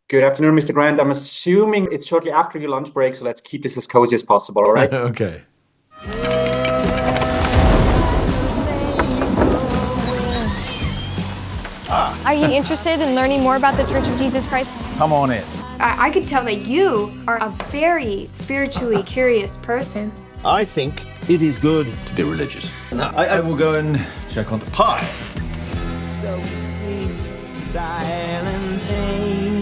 Good afternoon, Mr. Grant. I'm assuming it's shortly after your lunch break, so let's keep this as cozy as possible, all right? Okay. Are you interested in learning more about the Church of Jesus Christ? Come on in. I could tell that you are a very spiritually curious person. I think it is good to be religious. Now, I will go and check on the pie. So sleep, silent angel.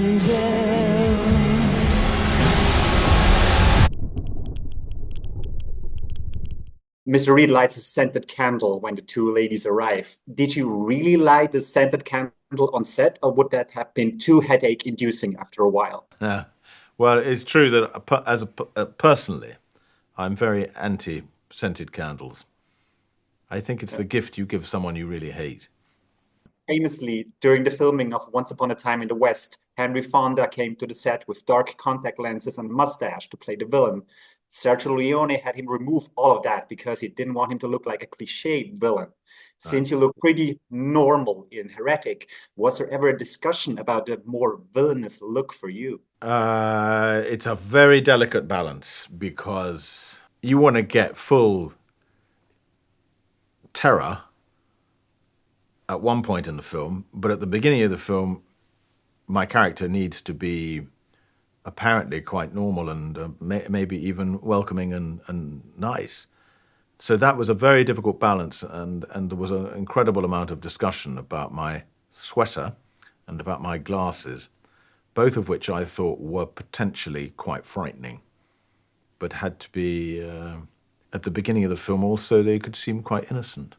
Mr. Reed lights a scented candle when the two ladies arrive. Did you really light the scented candle on set, or would that have been too headache-inducing after a while? Well, it's true that personally, I'm very anti-scented candles. I think it's the gift you give someone you really hate. Famously, during the filming of Once Upon a Time in the West, Henry Fonda came to the set with dark contact lenses and a mustache to play the villain. Sergio Leone had him remove all of that because he didn't want him to look like a cliched villain. Since you look pretty normal in Heretic, was there ever a discussion about the more villainous look for you? It's a very delicate balance because you want to get full terror at one point in the film, but at the beginning of the film, my character needs to be apparently quite normal and maybe even welcoming and nice. So that was a very difficult balance, and there was an incredible amount of discussion about my sweater and about my glasses, both of which I thought were potentially quite frightening, but had to be, at the beginning of the film also, they could seem quite innocent.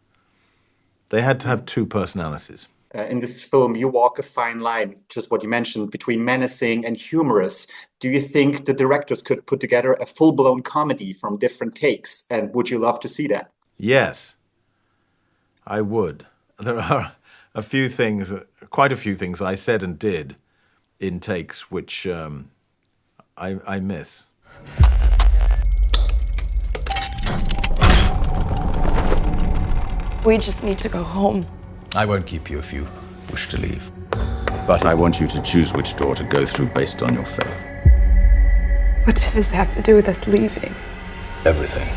They had to have two personalities. In this film, you walk a fine line, just what you mentioned, between menacing and humorous. Do you think the directors could put together a full-blown comedy from different takes? And would you love to see that? Yes, I would. There are quite a few things I said and did in takes which I miss. We just need to go home. I won't keep you if you wish to leave. But I want you to choose which door to go through based on your faith. What does this have to do with us leaving? Everything.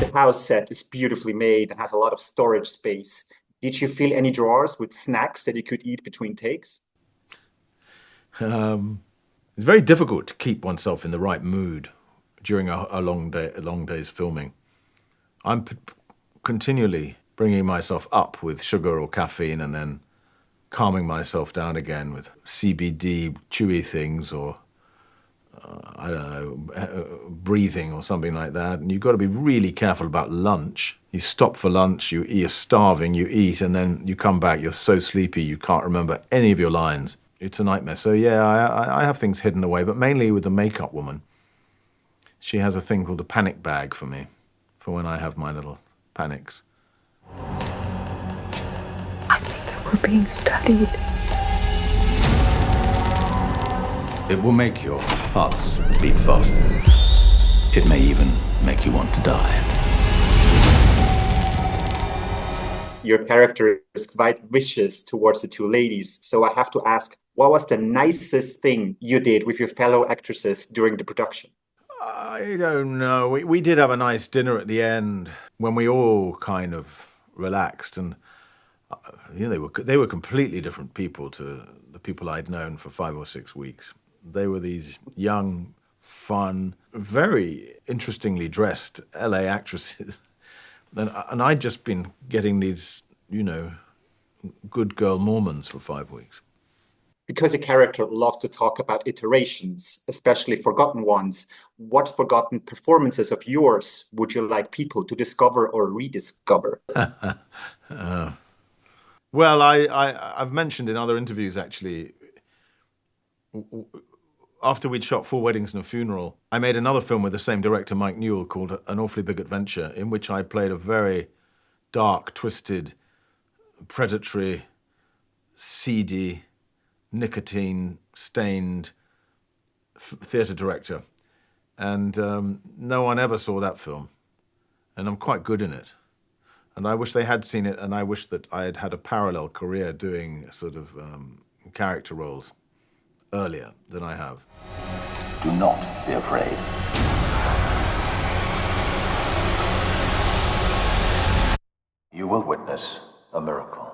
The house set is beautifully made and has a lot of storage space. Did you fill any drawers with snacks that you could eat between takes? It's very difficult to keep oneself in the right mood during a long day's filming. I'm continually bringing myself up with sugar or caffeine and then calming myself down again with CBD, chewy things, or I don't know, breathing or something like that. And you've got to be really careful about lunch. You stop for lunch, you're starving, you eat, and then you come back, you're so sleepy you can't remember any of your lines. It's a nightmare. So yeah, I have things hidden away, but mainly with the makeup woman. She has a thing called a panic bag for me, for when I have my little panics. I think that we're being studied. It will make your hearts beat faster. It may even make you want to die. Your character is quite vicious towards the two ladies, so I have to ask, what was the nicest thing you did with your fellow actresses during the production? I don't know. We did have a nice dinner at the end when we all kind of relaxed, and they were completely different people to the people I'd known for 5 or 6 weeks. They were these young, fun, very interestingly dressed LA actresses, and I'd just been getting these, good girl Mormons for 5 weeks. Because a character loves to talk about iterations, especially forgotten ones, what forgotten performances of yours would you like people to discover or rediscover? Well, I've mentioned in other interviews, actually, after we'd shot 4 Weddings and a Funeral, I made another film with the same director, Mike Newell, called An Awfully Big Adventure, in which I played a very dark, twisted, predatory, seedy, nicotine-stained theatre director. And no one ever saw that film. And I'm quite good in it. And I wish they had seen it, and I wish that I had had a parallel career doing sort of character roles. earlier than I have. Do not be afraid. You will witness a miracle.